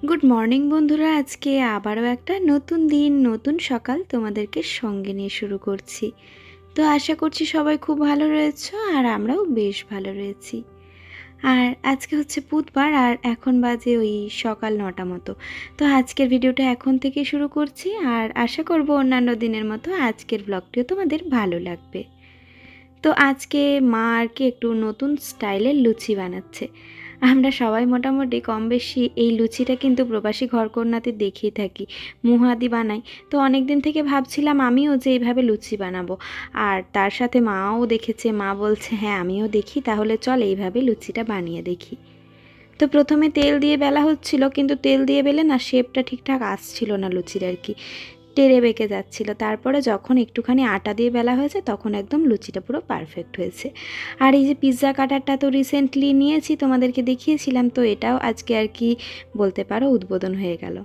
Good morning বন্ধুরা, আজকে আবারও একটা নতুন দিন নতুন সকাল তোমাদেরকে সঙ্গে নিয়ে শুরু করছি। তো আশা করছি সবাই খুব ভালো রয়েছো আর আমরাও বেশ ভালো রয়েছি। আর আজকে হচ্ছে বুধবার আর এখন বাজে ওই সকাল 9টা মতো। তো আজকের ভিডিওটা এখন থেকে শুরু করছি আর আশা করব অন্যান্য দিনের মতো আজকের ব্লগটিও তোমাদের ভালো লাগবে। তো আজকে মা আর কি একটু নতুন স্টাইলের লুচি বানাচ্ছে। আমরা সবাই মোটামুটি কম বেশি এই লুচিটা কিন্তু প্রবাসী ঘরকন্যাতে দেখেই থাকি, মুহাদি বানাই। তো অনেক দিন থেকে ভাবছিলাম আমিও যে এইভাবে লুচি বানাবো, আর তার সাথে মাও দেখেছে, মা বলছে হ্যাঁ আমিও দেখি, তাহলে চল এইভাবে লুচিটা বানিয়ে দেখি। তো প্রথমে তেল দিয়ে বেলা হচ্ছিল, কিন্তু তেল দিয়ে বেলে না শেপটা ঠিকঠাক আসছিল না লুচির আর কি, টেরে বেঁকে যাচ্ছিল। তারপরে যখন একটুখানি আটা দিয়ে বেলা হয়েছে তখন একদম লুচিটা পুরো পারফেক্ট হয়েছে। আর এই যে পিৎজা কাটারটা তো রিসেন্টলি নিয়েছি, তোমাদেরকে দেখিয়েছিলাম, তো এটাও আজকে আর কি বলতে পারো উদ্বোধন হয়ে গেল।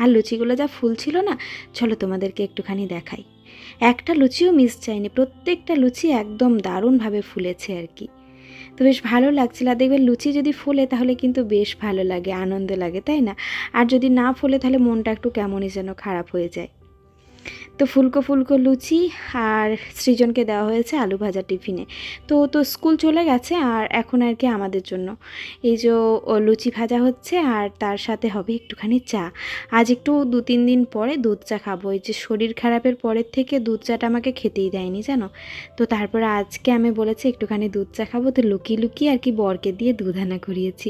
আর লুচিগুলো যা ফুল ছিল না, চলো তোমাদেরকে একটুখানি দেখাই। একটা লুচিও মিস যায়নি, প্রত্যেকটা লুচি একদম দারুণভাবে ফুলেছে আর কি। তো বেশ ভালো লাগছিল। আর দেখবে লুচি যদি ফোলে তাহলে কিন্তু বেশ ভালো লাগে, আনন্দ লাগে, তাই না? আর যদি না ফোলে তাহলে মনটা একটু কেমনই যেন খারাপ হয়ে যায়। তো ফুলকো ফুলকো লুচি আর সৃজনকে দেওয়া হয়েছে আলু ভাজা টিফিনে। তো তো স্কুল চলে গেছে আর এখন আর কি আমাদের জন্য এই যে লুচি ভাজা হচ্ছে আর তার সাথে হবে একটুখানি চা। আজ একটু 2-3 দিন পরে দুধ চা খাবো। এই যে শরীর খারাপের পরের থেকে দুধ চাটা আমাকে খেতেই দেয়নি জানো। তো তারপরে আজকে আমি বলেছি একটুখানি দুধ চা খাবো, তো লুকিয়ে লুকিয়ে আর কি বরকে দিয়ে দুধ আনা করিয়েছি।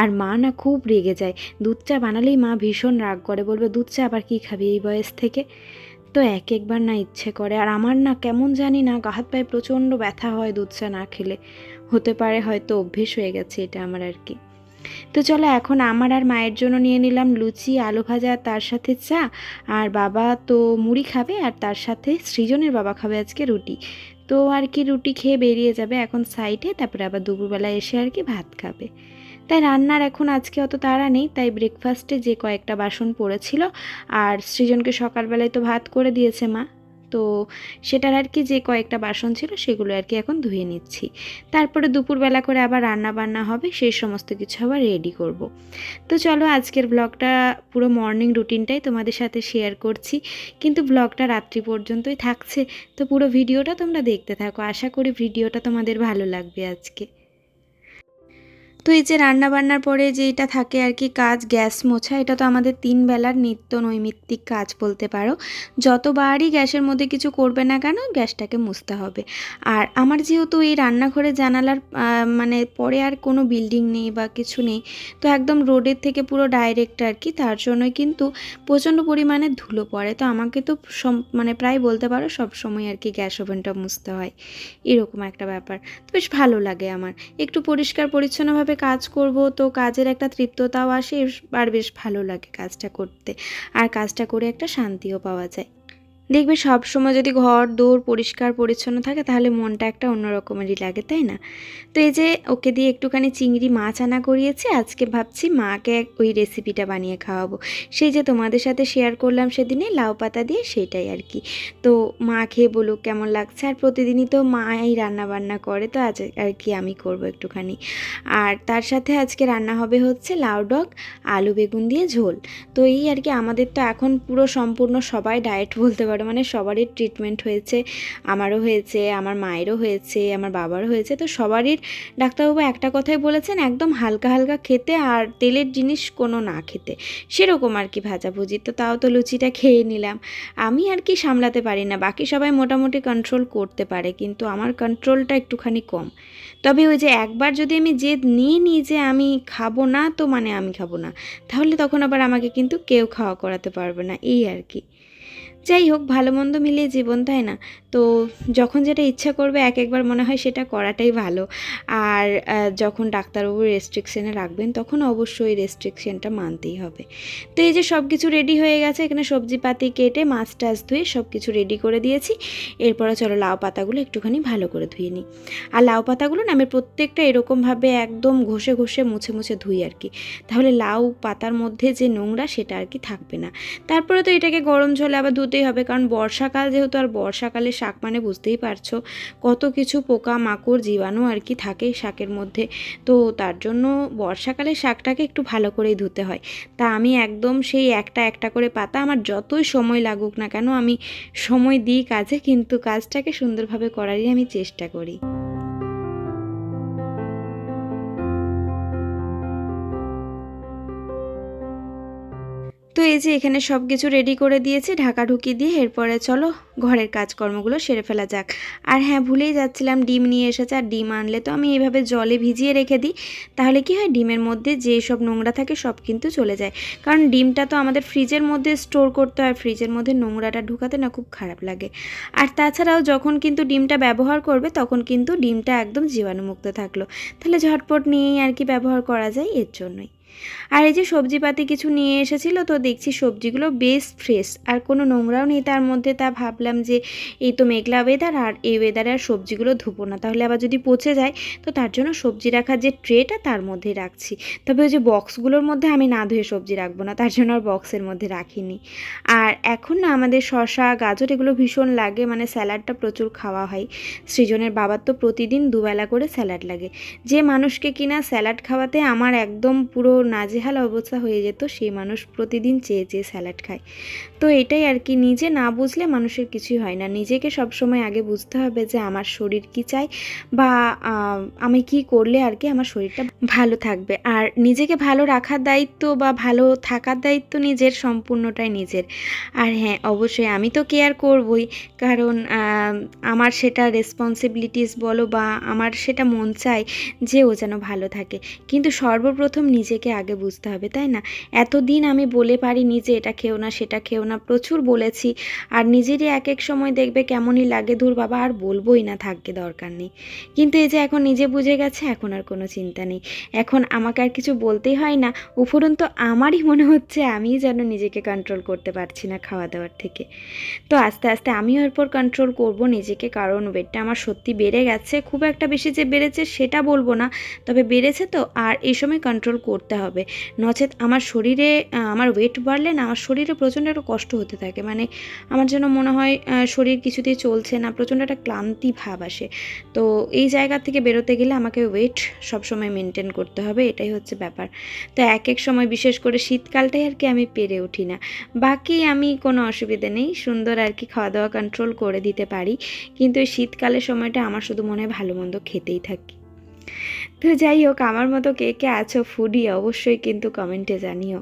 আর মা না খুব রেগে যায়, দুধ চা বানালেই মা ভীষণ রাগ করে, বলবে দুধ চা আবার কী খাবি এই বয়স থেকে। তো একবার না ইচ্ছে করে, আর আমার না কেমন জানি না গা হাত পায়ে প্রচণ্ড ব্যথা হয় দুধ চা না খেলে। হতে পারে হয়তো অভ্যেস হয়ে গেছে এটা আমার আর কি। তো চলো এখন আমার আর মায়ের জন্য নিয়ে নিলাম লুচি আলু ভাজা তার সাথে চা। আর বাবা তো মুড়ি খাবে আর তার সাথে সৃজনের বাবা খাবে আজকে রুটি। তো আর কি রুটি খেয়ে বেরিয়ে যাবে এখন সাইডে, তারপরে আবার দুপুরবেলা এসে আর কি ভাত খাবে। তাই রান্নার এখন আজকে অত তাড়া নেই, তাই ব্রেকফাস্টে যে কয়েকটা বাসন পড়েছিল আর সৃজনকে সকালবেলায় তো ভাত করে দিয়েছে মা, তো সেটার আর কি যে কয়েকটা বাসন ছিল সেগুলো আর কি এখন ধুয়ে নিচ্ছি। তারপরে দুপুরবেলা করে আবার রান্না বান্না হবে, সেই সমস্ত কিছু আবার রেডি করব। তো চলো আজকের ব্লগটা পুরো মর্নিং রুটিনটাই তোমাদের সাথে শেয়ার করছি, কিন্তু ব্লগটা রাত্রি পর্যন্তই থাকছে। তো পুরো ভিডিওটা তোমরা দেখতে থাকো, আশা করি ভিডিওটা তোমাদের ভালো লাগবে আজকে। তো এই যে রান্না বান্নার পরে যেটা থাকে আর কি কাজ, গ্যাস মোছা, এটা তো আমাদের 3 বেলার নিত্য নৈমিত্তিক কাজ বলতে পারো। যতবারই গ্যাসের মধ্যে কিছু করবে না কেন গ্যাসটাকে মুছতে হবে। আর আমার যেহেতু এই রান্নাঘরে জানালার মানে পরে আর কোনো বিল্ডিং নেই বা কিছু নেই, তো একদম রোডের থেকে পুরো ডাইরেক্ট আর কি, তার জন্যই কিন্তু প্রচণ্ড পরিমাণে ধুলো পড়ে। তো আমাকে তো মানে প্রায় বলতে পারো সব সময় আর কি গ্যাস ওভেনটা মুছতে হয়, এরকম একটা ব্যাপার। তো বেশ ভালো লাগে আমার, একটু পরিষ্কার পরিচ্ছন্নভাবে কাজ করব, তো কাজের একটা তৃপ্ততাও আসে আর বেশ ভালো লাগে কাজটা করতে। আর কাজটা করে একটা শান্তিও পাওয়া যায়। দেখবে সব সময় যদি ঘর দৌড় পরিষ্কার পরিচ্ছন্ন থাকে তাহলে মনটা একটা অন্যরকমেরই লাগে, তাই না? তো এই যে ওকে দিয়ে একটুখানি চিংড়ি মাছ আনা করিয়েছি, আজকে ভাবছি মাকে ওই রেসিপিটা বানিয়ে খাওয়াবো। সেই যে তোমাদের সাথে শেয়ার করলাম সেদিনে লাউ পাতা দিয়ে, সেটাই আর কি। তো মা খেয়ে বলুক কেমন লাগছে। আর প্রতিদিনই তো মাই রান্না বান্না করে, তো আজ আর কি আমি করব একটুখানি। আর তার সাথে আজকে রান্না হবে হচ্ছে লাউ ডগ আলু বেগুন দিয়ে ঝোল। তো এই আর কি, আমাদের তো এখন পুরো সম্পূর্ণ সবাই ডায়েট বলতে পারো, মানে সবারই ট্রিটমেন্ট হয়েছে, আমারও হয়েছে, আমার মায়েরও হয়েছে, আমার বাবারও হয়েছে। তো সবারই ডাক্তারবাবু একটা কথাই বলেছেন, একদম হালকা হালকা খেতে আর তেলের জিনিস কোনো না খেতে, সেরকম আর কি ভাজাভুজি। তো তাও তো লুচিটা খেয়ে নিলাম। আমি আর কি সামলাতে পারি না, বাকি সবাই মোটামুটি কন্ট্রোল করতে পারে, কিন্তু আমার কন্ট্রোলটা একটুখানি কম। তবে ওই যে একবার যদি আমি জেদ নিয়ে নিই যে আমি খাবো না, তো মানে আমি খাবো না, তাহলে তখন আবার আমাকে কিন্তু কেউ খাওয়া করাতে পারবে না, এই আর কি। যাই হোক, ভালো মন্দ মিলিয়ে জীবন, তাই না? তো যখন যেটা ইচ্ছা করবে একবার মনে হয় সেটা করাটাই ভালো। আর যখন ডাক্তারবাবু রেস্ট্রিকশানে রাখবেন তখন অবশ্যই রেস্ট্রিকশানটা মানতেই হবে। তো এই যে সব কিছু রেডি হয়ে গেছে, এখানে সবজিপাতি কেটে মাছ টাছ ধুয়ে সব কিছু রেডি করে দিয়েছি। এরপরে চলো লাউ পাতাগুলো একটুখানি ভালো করে ধুয়ে নিই। আর লাউ পাতাগুলো না আমি প্রত্যেকটা এরকমভাবে একদম ঘষে ঘষে মুছে মুছে ধুই আর কি, তাহলে লাউ পাতার মধ্যে যে নোংরা সেটা আর কি থাকবে না। তারপরে তো এটাকে গরম জলে আবার 2 ধুতেই হবে, কারণ বর্ষাকাল যেহেতু, আর বর্ষাকালে শাক মানে বুঝতেই পারছো কত কিছু পোকা মাকড় জীবাণু আর কি থাকে শাকের মধ্যে। তো তার জন্য বর্ষাকালে শাকটাকে একটু ভালো করেই ধুতে হয়। তা আমি একদম সেই একটা একটা করে পাতা, আমার যতই সময় লাগুক না কেন আমি সময় দিই কাজে, কিন্তু কাজটাকে সুন্দরভাবে করারই আমি চেষ্টা করি। তো এই যে এখানে সব কিছু রেডি করে দিয়েছি ঢাকাঢুকি দিয়ে, এরপরে চলো ঘরের কাজকর্মগুলো সেরে ফেলা যাক। আর হ্যাঁ, ভুলেই যাচ্ছিলাম, ডিম নিয়ে এসেছে, আর ডিম আনলে তো আমি এইভাবে জলে ভিজিয়ে রেখে দিই, তাহলে কি হয় ডিমের মধ্যে যে সব নোংরা থাকে সব কিন্তু চলে যায়। কারণ ডিমটা তো আমাদের ফ্রিজের মধ্যে স্টোর করতে হয়, ফ্রিজের মধ্যে নোংরাটা ঢুকাতে না খুব খারাপ লাগে। আর তাছাড়াও যখন কিন্তু ডিমটা ব্যবহার করবে তখন কিন্তু ডিমটা একদম জীবাণুমুক্ত থাকলো, তাহলে ঝটপট নিয়েই আর কি ব্যবহার করা যায়, এর জন্যই। আর এই যে সবজিপাতি কিছু নিয়ে এসেছিল, তো দেখছি সবজিগুলো বেশ ফ্রেশ আর কোনো নোংরাও নেই তার মধ্যে। তা ভাবলাম যে এই তো মেঘলা ওয়েদার, আর এই ওয়েদারে আর সবজিগুলো ধুবো না, তাহলে আবার যদি পচে যায়, তো তার জন্য সবজি রাখার যে ট্রেটা তার মধ্যেই রাখছি। তবে ওই যে বক্সগুলোর মধ্যে আমি না ধুয়ে সবজি রাখবো না, তার জন্য আর বক্সের মধ্যে রাখিনি। আর এখন না আমাদের শসা গাজর এগুলো ভীষণ লাগে, মানে স্যালাডটা প্রচুর খাওয়া হয়। সৃজনের বাবার তো প্রতিদিন দুবেলা করে স্যালাড লাগে। যে মানুষকে কিনা স্যালাড খাওয়াতে আমার একদম পুরো নাজেহাল অবস্থা হয়ে যেত, সেই মানুষ প্রতিদিন চেয়ে চেয়ে স্যালাড খায়। তো এটাই আর কি, নিজে না বুঝলে মানুষের কিছুই হয় না। নিজেকে সবসময় আগে বুঝতে হবে যে আমার শরীর কি চাই, বা আমি কি করলে আর কি আমার শরীরটা ভালো থাকবে। আর নিজেকে ভালো রাখার দায়িত্ব বা ভালো থাকার দায়িত্ব নিজের, সম্পূর্ণটাই নিজের। আর হ্যাঁ, অবশ্যই আমি তো কেয়ার করবই, কারণ আমার সেটা রেসপন্সিবিলিটিস বলো, বা আমার সেটা মন চায় যে ও যেন ভালো থাকে। কিন্তু সর্বপ্রথম নিজেকে আগে বুঝতে হবে, তাই না? এতদিন আমি বলে পারিনি যে এটা খেও না সেটা খেও না, প্রচুর বলেছি। আর নিজেরই এক এক সময় দেখবে কেমনই লাগে, ধুর বাবা আর বলবোই না, থাকতে দরকার নেই। কিন্তু এই যে এখন নিজে বুঝে গেছে, এখন আর কোনো চিন্তা নেই। এখন আমাকে আর কিছু বলতেই হয় না। উপরন্তু আমারই মনে হচ্ছে আমিই যেন নিজেকে কন্ট্রোল করতে পারছি না খাওয়া দাওয়ার থেকে। তো আস্তে আস্তে আমিও এরপর কন্ট্রোল করব নিজেকে, কারণ ওয়েটটা আমার সত্যি বেড়ে গেছে। খুব একটা বেশি যে বেড়েছে সেটা বলবো না, তবে বেড়েছে তো, আর এই সময় কন্ট্রোল করতে হবে। নচেত আমার শরীরে আমার ওয়েট বাড়লে না আমার শরীরে প্রচণ্ড একটা কষ্ট হতে থাকে, মানে আমার যেন মনে হয় শরীর কিছুতেই চলছে না, প্রচণ্ড একটা ক্লান্তি ভাব আসে। তো এই জায়গা থেকে বেরোতে গেলে আমাকে ওয়েট সবসময় মেনটেন করতে হবে, এটাই হচ্ছে ব্যাপার। তো এক এক সময় বিশেষ করে শীতকালটাই আর কি আমি পেরে উঠি না, বাকি আমি কোনো অসুবিধে নেই, সুন্দর আর কি খাওয়া দাওয়া কন্ট্রোল করে দিতে পারি। কিন্তু এই শীতকালের সময়টা আমার শুধু মনে হয় ভালো মন্দ খেতেই থাকি। তো যাই হোক, আমার মতো কে কে আছো ফুডি অবশ্যই কিন্তু কমেন্টে জানিও।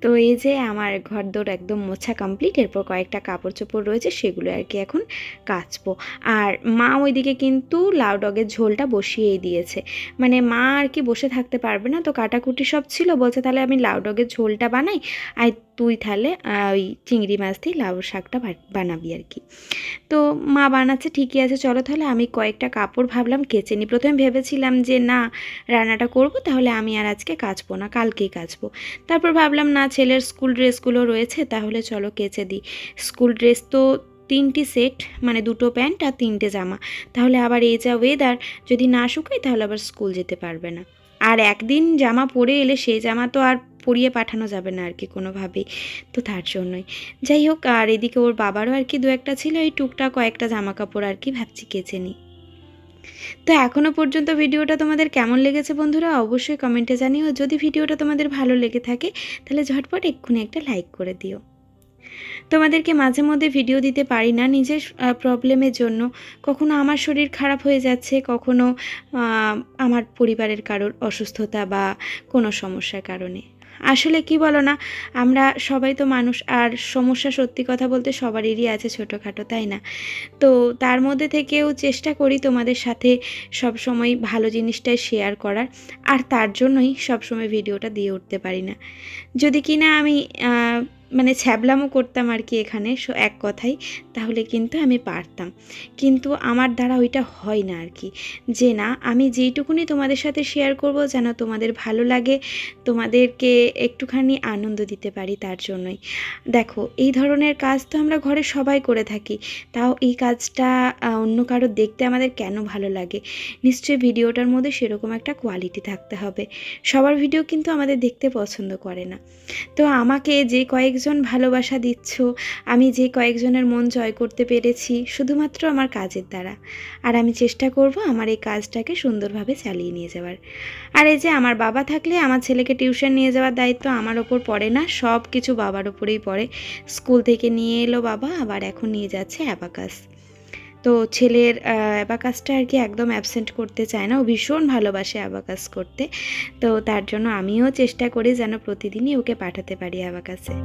তো এই যে আমার ঘরদোর একদম মোছা কমপ্লিট, এরপর কয়েকটা কাপড় চোপড় রয়েছে সেগুলো আর কি এখন কাচবো। আর মা ওইদিকে কিন্তু লাউ ডগের ঝোলটা বসিয়েই দিয়েছে, মানে মা আর কি বসে থাকতে পারবে না, তো কাটাকুটি সব ছিল, বলছে তাহলে আমি লাউ ডগের ঝোলটা বানাই, আর তুই তাহলে ওই চিংড়ি মাছ দিয়ে লাউ শাকটা বানাবি আর কি। তো মা বানাচ্ছে ঠিকই আছে, চলো তাহলে আমি কয়েকটা কাপড় ভাবলাম কেচে নিই। প্রথমে ভেবেছিলাম যে না, রান্নাটা করব তাহলে আমি আর আজকে কাচবো না, কালকেই কাচবো। তারপর ভাবলাম না, ছেলের স্কুল ড্রেসগুলো রয়েছে, তাহলে চলো কেচে দিই। স্কুল ড্রেস তো 3টি সেট, মানে 2টো প্যান্ট আর 3টে জামা, তাহলে আবার এই যা ওয়েদার, যদি না শুকায় তাহলে আবার স্কুল যেতে পারবে না। আর একদিন জামা পরে এলে সেই জামা তো আর পরিয়ে পাঠানো যাবে না আর কি কোনোভাবেই, তো তার জন্যই। যাই হোক, আর এদিকে ওর বাবারও আর কি 2-একটা ছিল, এই টুকটাক কয়েকটা জামা কাপড় আর কি ভাবছি কেচে নিই। তো এখনও পর্যন্ত ভিডিওটা তোমাদের কেমন লেগেছে বন্ধুরা অবশ্যই কমেন্টে জানিও। যদি ভিডিওটা তোমাদের ভালো লেগে থাকে তাহলে ঝটপট এক্ষুনি একটা লাইক করে দিও। তোমাদেরকে মাঝে মধ্যে ভিডিও দিতে পারি না নিজের প্রবলেমের জন্য, কখনো আমার শরীর খারাপ হয়ে যাচ্ছে, কখনো আমার পরিবারের কারোর অসুস্থতা বা কোনো সমস্যার কারণে। আসলে কি বলো না, আমরা সবাই তো মানুষ, আর সমস্যা সত্যি কথা বলতে সবারই আছে ছোটোখাটো, তাই না? তো তার মধ্যে থেকেও চেষ্টা করি তোমাদের সাথে সব সময় ভালো জিনিসটাই শেয়ার করার, আর তার জন্যই সবসময় ভিডিওটা দিয়ে উঠতে পারি না। যদি কিনা আমি মানে ছ্যাবলামো করতাম আর কি এখানে এক কথাই, তাহলে কিন্তু আমি পারতাম, কিন্তু আমার দ্বারা ওইটা হয় না আর কি। যে না, আমি যেইটুকুনি তোমাদের সাথে শেয়ার করব যেন তোমাদের ভালো লাগে, তোমাদেরকে একটুখানি আনন্দ দিতে পারি, তার জন্যই। দেখো, এই ধরনের কাজ তো আমরা ঘরে সবাই করে থাকি, তাও এই কাজটা অন্য কারো দেখতে আমাদের কেন ভালো লাগে? নিশ্চয়ই ভিডিওটার মধ্যে সেরকম একটা কোয়ালিটি থাকতে হবে। সবার ভিডিও কিন্তু আমাদের দেখতে পছন্দ করে না। তো আমাকে যে কয়েকজন কয়েকজন ভালোবাসা দিচ্ছ, আমি যে কয়েকজনের মন জয় করতে পেরেছি শুধুমাত্র আমার কাজের দ্বারা। আর আমি চেষ্টা করব আমার এই কাজটাকে সুন্দরভাবে চালিয়ে নিয়ে যাওয়ার। আর এই যে আমার বাবা থাকলে আমার ছেলেকে টিউশন নিয়ে যাওয়ার দায়িত্ব আমার ওপর পড়ে না, সব কিছু বাবার ওপরেই পড়ে। স্কুল থেকে নিয়ে এলো বাবা, আবার এখন নিয়ে যাচ্ছে অ্যাবাকাস। তো ছেলের অ্যাবাকাসটা আর কি একদম অ্যাবসেন্ট করতে চায় না, ও ভীষণ ভালোবাসে অ্যাবাকাস করতে। তো তার জন্য আমিও চেষ্টা করি যেন প্রতিদিনই ওকে পাঠাতে পারি অ্যাবাকাসে।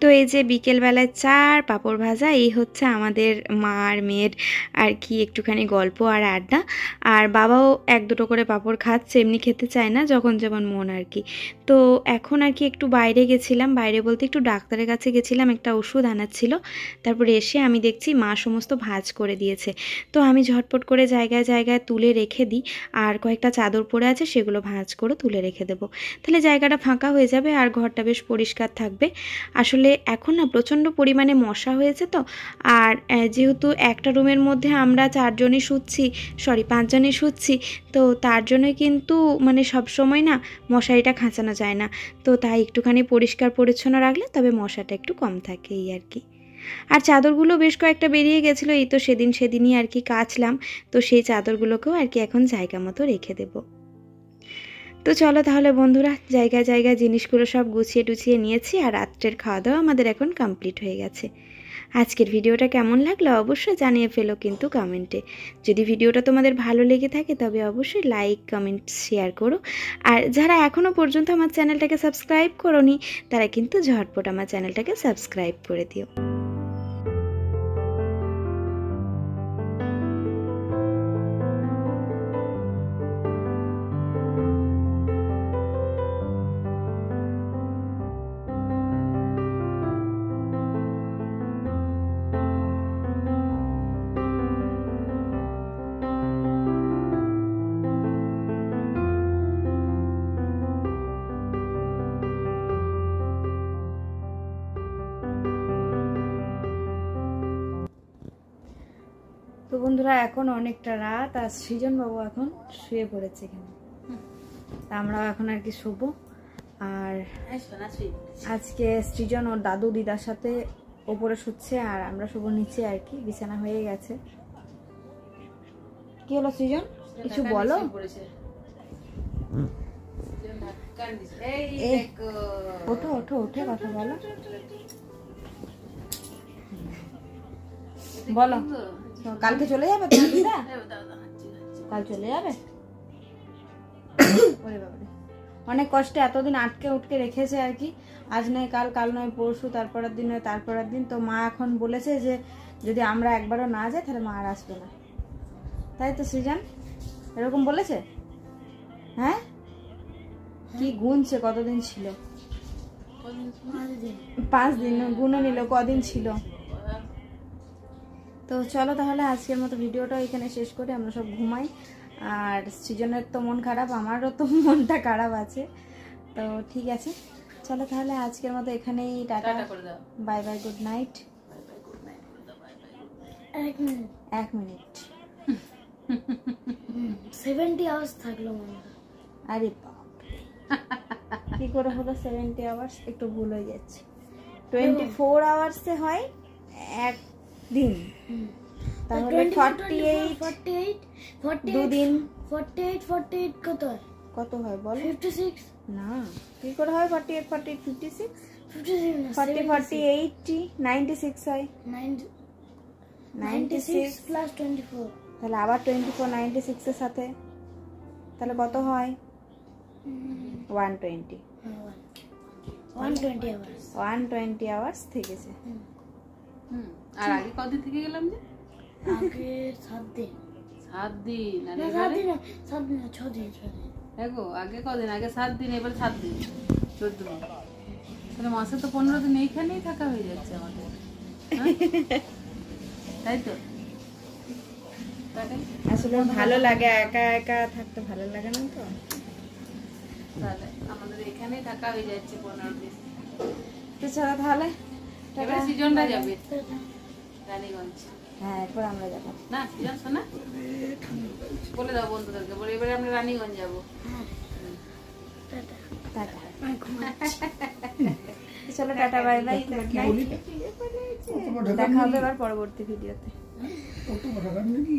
তো এই যে বিকেলবেলায় চা আর পাঁপড় ভাজা, এই হচ্ছে আমাদের মা আর মেয়ের আর কি একটুখানি গল্প আর আড্ডা। আর বাবাও এক দুটো করে পাঁপড় খাচ্ছে, এমনি খেতে চায় না, যখন যেমন মন আর কি। তো এখন আর কি একটু বাইরে গেছিলাম, বাইরে বলতে একটু ডাক্তারের কাছে গেছিলাম, একটা ওষুধ আনার ছিল। তারপরে এসে আমি দেখছি মা সমস্ত ভাঁজ করে দিয়েছে। তো আমি ঝটপট করে জায়গায় জায়গায় তুলে রেখে দিই, আর কয়েকটা চাদর পড়ে আছে সেগুলো ভাঁজ করে তুলে রেখে দেবো, তাহলে জায়গাটা ফাঁকা হয়ে যাবে আর ঘরটা বেশ পরিষ্কার থাকবে। আসলে এখন না প্রচণ্ড পরিমাণে মশা হয়েছে, তো আর যেহেতু একটা রুমের মধ্যে আমরা 4 জনই শুচ্ছি, 5 জনই শুচ্ছি, তো তার জন্যই কিন্তু মানে সবসময় না মশারিটা খাঁচানো যায় না। তো তাই একটুখানি পরিষ্কার পরিচ্ছন্ন রাখলে তবে মশাটা একটু কম থাকে, এই আর কি। আর চাদরগুলো বেশ কয়েকটা বেরিয়ে গেছিলো, এই তো সেদিনই আর কি কাচলাম। তো সেই চাদরগুলোকেও আর কি এখন জায়গা মতো রেখে দেবো। তো চলো তাহলে বন্ধুরা, জায়গায় জায়গায় জিনিসগুলো সব গুছিয়ে টুছিয়ে নিয়েছি, আর রাত্রের খাওয়া দাওয়া আমাদের এখন কমপ্লিট হয়ে গেছে। আজকের ভিডিওটা কেমন লাগলো অবশ্যই জানিয়ে ফেলো কিন্তু কমেন্টে। যদি ভিডিওটা তোমাদের ভালো লেগে থাকে তবে অবশ্যই লাইক, কমেন্ট, শেয়ার করো। আর যারা এখনও পর্যন্ত আমার চ্যানেলটাকে সাবস্ক্রাইব করোনি তারা কিন্তু ঝটপট আমার চ্যানেলটাকে সাবস্ক্রাইব করে দিও। তো বন্ধুরা, এখন অনেকটা রাত আর সৃজনবাবু এখন শুয়ে পড়েছে এখানে, তা আমরাও এখন আর কি শোবো। আর আজকে সৃজন ওর দাদু দিদার সাথে ওপরে শুচ্ছে আর আমরা শোবো নিচে আর কি, বিছানা হয়ে গেছে। কি হলো সৃজন, কিছু বলো। ওঠো ওঠো, উঠে কথা বলো, বলো। কালকে চলে যাবে তোমার দিদা? কাল চলে যাবে? ওরে বাবা, অনেক কষ্টে এতদিন আটকে উঠকে রেখেছে আর কি, আজ নয় কাল, কাল নয় পরশু, তারপরের দিন নয় তারপরের দিন। তো মা এখন বলেছে যে যদি আমরা একবারও না যাই তাহলে মা আর আসবে না, তাই তো সৃজন? এরকম বলেছে? হ্যাঁ, কি গুনছে কতদিন ছিল? 5 দিন গুনে নিল, কদিন ছিল। তো চলো তাহলে আজকের মতো ভিডিওটা এখানে শেষ করে আমরা সব ঘুমাই। আর সৃজনের তো মন খারাপ, আমারও তো মনটা খারাপ আছে। তো ঠিক আছে, চলো তাহলে আজকের মতো এখানেই tata, bye bye, good night. 1 minute 70 hours থাকলো মনে হয়। আরে বাপ, কি করে হলো 70 আওয়ার্স? একটু ভুল হয়ে যাচ্ছে। 24 আওয়ার্সে হয় এক দিন, তাহলে 48 দুদিন। 48 কত হয়? কত হয় বল? 56 না, কি করে হয় 48 56? 56 না, 40 40 80 96 হয়। 96 প্লাস 24, তাহলে আবার 24 96 এর সাথে, তাহলে কত হয়? 120 আওয়ার্স। 120 আওয়ার্স থেকেছে। আর আগে কতদিন থেকে গেলাম যে? আগে 7 দিন। 7 দিন। আর না, 7 দিন না, 7 দিন না, 6 দিন। দেখো আগে কদিন, আগে 7 দিন, এবার 7 দিন, 14 দিন। তাহলে মাসে তো 15 দিন এইখানেই থাকা হয়ে যাচ্ছে আমাদের, তাই তো? আসলে ভালো লাগে, একা একা থাকতে ভালো লাগে না তো, তাহলে আমাদের এখানেই থাকা হয়ে যাচ্ছে 15 দিন। তো চলো তাহলে এবার সিজনটা যাবে রানীগঞ্জ। হ্যাঁ এরপর আমরা যাবো। না কি জানছো না, বলে দাও বন্ধুদেরকে, বলে এবারে আমরা রানীগঞ্জ যাবো। টাটা। টাটা। আমি ঘুমাচ্ছি। চলো টাটা, বাই বাই, গুড কি নাইট। বলি না? দেখা হবে আবার পরবর্তী ভিডিওতে। কত বড় গান নাকি?